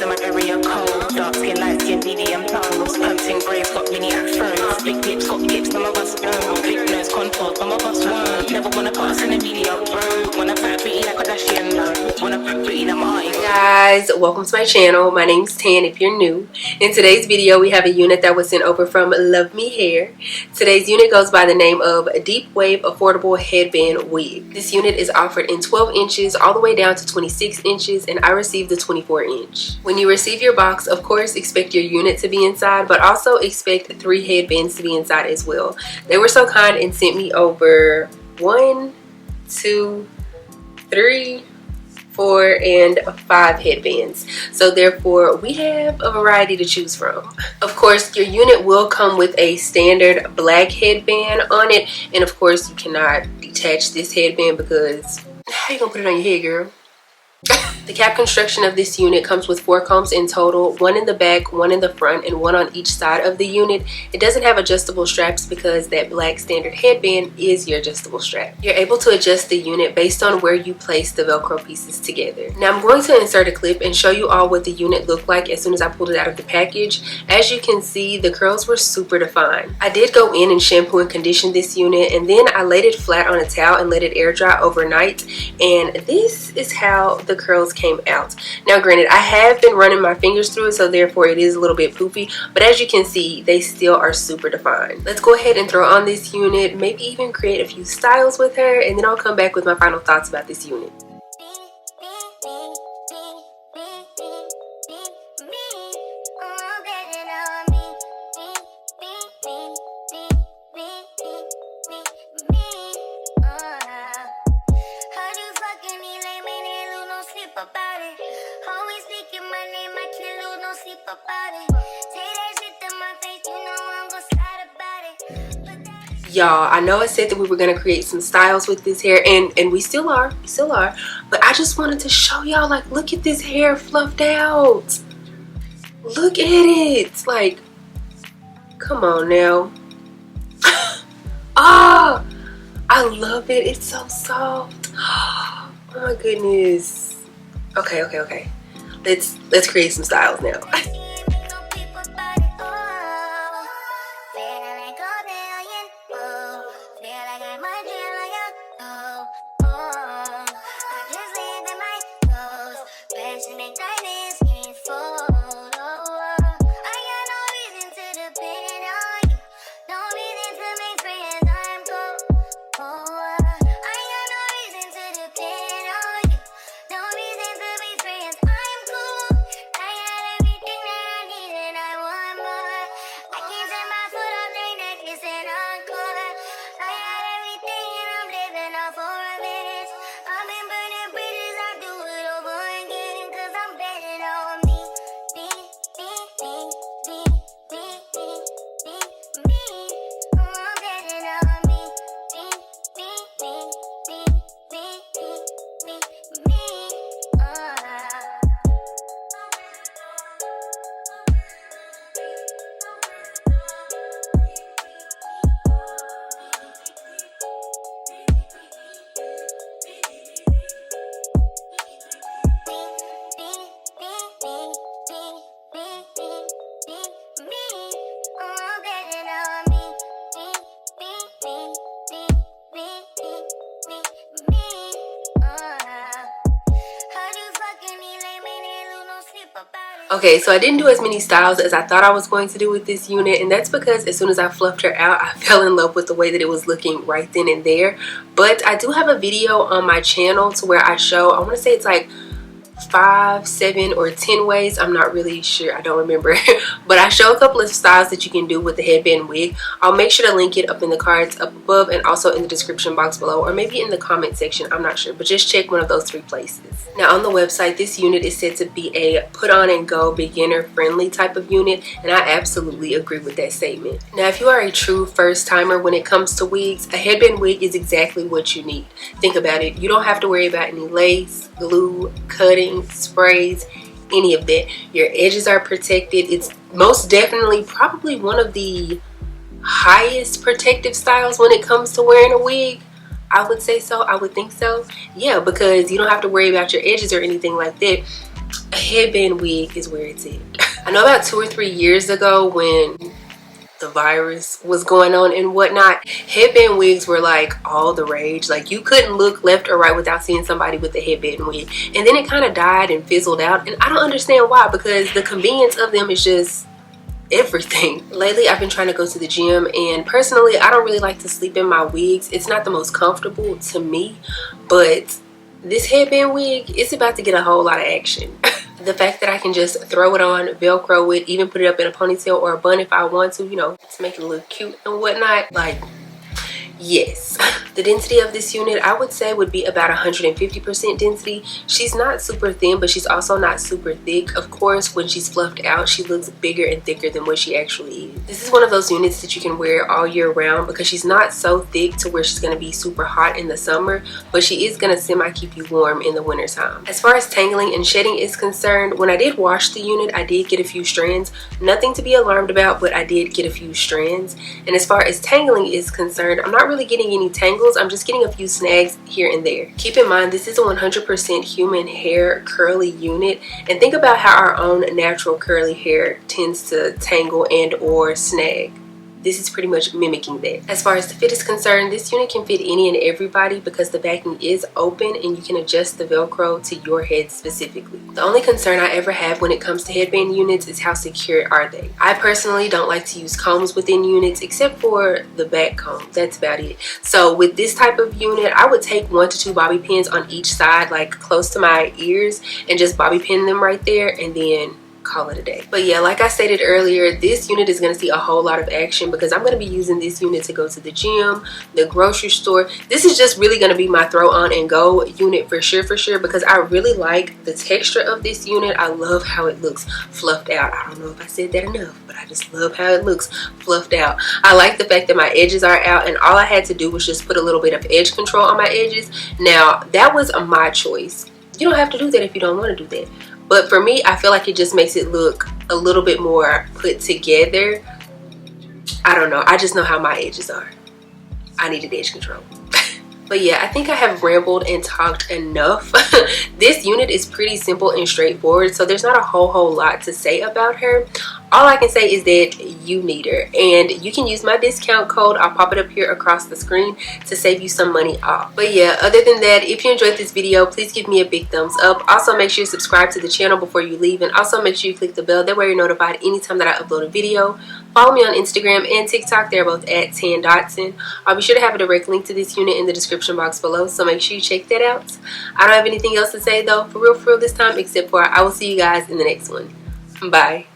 in my area cold. Dark skin, light skin, medium tones. Pumping braids, got mini afros. Big lips, got hips, some of us don't. Big nose, contours, some of us won't. Never wanna put us in the media, bro. Wanna put pretty like a Kardashian, no. Wanna put pretty like my eyes. Guys, welcome to my channel. My name's Tan if you're new. In today's video, we have a unit that was sent over from LuvMe Hair. Today's unit goes by the name of Deep Wave Affordable Headband Wig. This unit is offered in 12 inches all the way down to 26 inches, and I received the 24 inch. When you receive your box, of course, expect your unit to be inside, but also expect 3 headbands to be inside as well. They were so kind and sent me over 1, 2, 3, 4, and 5 headbands, so therefore we have a variety to choose from. Of course, your unit will come with a standard black headband on it, and of course you cannot detach this headband because how you gonna put it on your head, girl? The cap construction of this unit comes with 4 combs in total, 1 in the back, 1 in the front, and 1 on each side of the unit. It doesn't have adjustable straps because that black standard headband is your adjustable strap. You're able to adjust the unit based on where you place the Velcro pieces together. Now I'm going to insert a clip and show you all what the unit looked like as soon as I pulled it out of the package. As you can see, the curls were super defined. I did go in and shampoo and condition this unit, and then I laid it flat on a towel and let it air dry overnight, and this is how the curls came out. Now granted, I have been running my fingers through it, so therefore it is a little bit poofy, but as you can see, they still are super defined. Let's go ahead and throw on this unit, maybe even create a few styles with her, and then I'll come back with my final thoughts about this unit. Y'all, I know I said that we were going to create some styles with this hair, and we still are, but I just wanted to show y'all, like, look at this hair fluffed out. Look at it. Like, come on now. Oh, I love it. It's so soft. Oh my goodness. Okay. Let's create some styles now. Okay, so I didn't do as many styles as I thought I was going to do with this unit, and that's because as soon as I fluffed her out, I fell in love with the way that it was looking right then and there. But I do have a video on my channel to where I show, I want to say it's like 5, 7, or 10 ways. I'm not really sure, I don't remember. But I show a couple of styles that you can do with the headband wig. I'll make sure to link it up in the cards up above and also in the description box below, or maybe in the comment section, I'm not sure, but just check one of those 3 places. Now on the website, this unit is said to be a put on and go beginner friendly type of unit, and I absolutely agree with that statement. Now if you are a true first timer when it comes to wigs, a headband wig is exactly what you need. Think about it, you don't have to worry about any lace, glue, cutting, sprays, any of that. Your edges are protected. It's most definitely probably one of the highest protective styles when it comes to wearing a wig. I would say so. I would think so. Yeah, because you don't have to worry about your edges or anything like that. headband wig is where it's at. I know about 2 or 3 years ago when the virus was going on and whatnot, headband wigs were like all the rage. Like you couldn't look left or right without seeing somebody with a headband wig. And then it kind of died and fizzled out, and I don't understand why, because the convenience of them is just everything. Lately I've been trying to go to the gym, and personally I don't really like to sleep in my wigs. It's not the most comfortable to me, but this headband wig is about to get a whole lot of action. The fact that I can just throw it on, velcro it, even put it up in a ponytail or a bun if I want to, you know, to make it look cute and whatnot, like, yes. The density of this unit I would say would be about 150% density. She's not super thin, but she's also not super thick. Of course, when she's fluffed out, she looks bigger and thicker than what she actually is. This is one of those units that you can wear all year round because she's not so thick to where she's going to be super hot in the summer, but she is going to semi keep you warm in the winter time. As far as tangling and shedding is concerned, when I did wash the unit, I did get a few strands. Nothing to be alarmed about, but I did get a few strands. And as far as tangling is concerned, I'm not really getting any tangles. I'm just getting a few snags here and there. Keep in mind, this is a 100% human hair curly unit, and think about how our own natural curly hair tends to tangle and or snag. This is pretty much mimicking that. As far as the fit is concerned, this unit can fit any and everybody because the backing is open and you can adjust the Velcro to your head specifically. The only concern I ever have when it comes to headband units is how secure are they. I personally don't like to use combs within units except for the back comb. That's about it. So with this type of unit, I would take 1 to 2 bobby pins on each side, like close to my ears, and just bobby pin them right there and then call it a day. But yeah, like I stated earlier, this unit is going to see a whole lot of action because I'm going to be using this unit to go to the gym, the grocery store. This is just really going to be my throw on and go unit for sure because I really like the texture of this unit. I love how it looks fluffed out. I don't know if I said that enough, but I just love how it looks fluffed out. I like the fact that my edges are out, and all I had to do was just put a little bit of edge control on my edges. Now that was my choice. You don't have to do that if you don't want to do that. But for me, I feel like it just makes it look a little bit more put together. I don't know. I just know how my edges are. I needed edge control. But yeah, I think I have rambled and talked enough. This unit is pretty simple and straightforward, so there's not a whole lot to say about her. All I can say is that you need her, and you can use my discount code. I'll pop it up here across the screen to save you some money off. But yeah, other than that, if you enjoyed this video, please give me a big thumbs up. Also, make sure you subscribe to the channel before you leave, and also make sure you click the bell. That way you're notified anytime that I upload a video. Follow me on Instagram and TikTok. They're both at Dotson. I'll be sure to have a direct link to this unit in the description box below, so make sure you check that out. I don't have anything else to say though, for real this time, except for I will see you guys in the next one. Bye.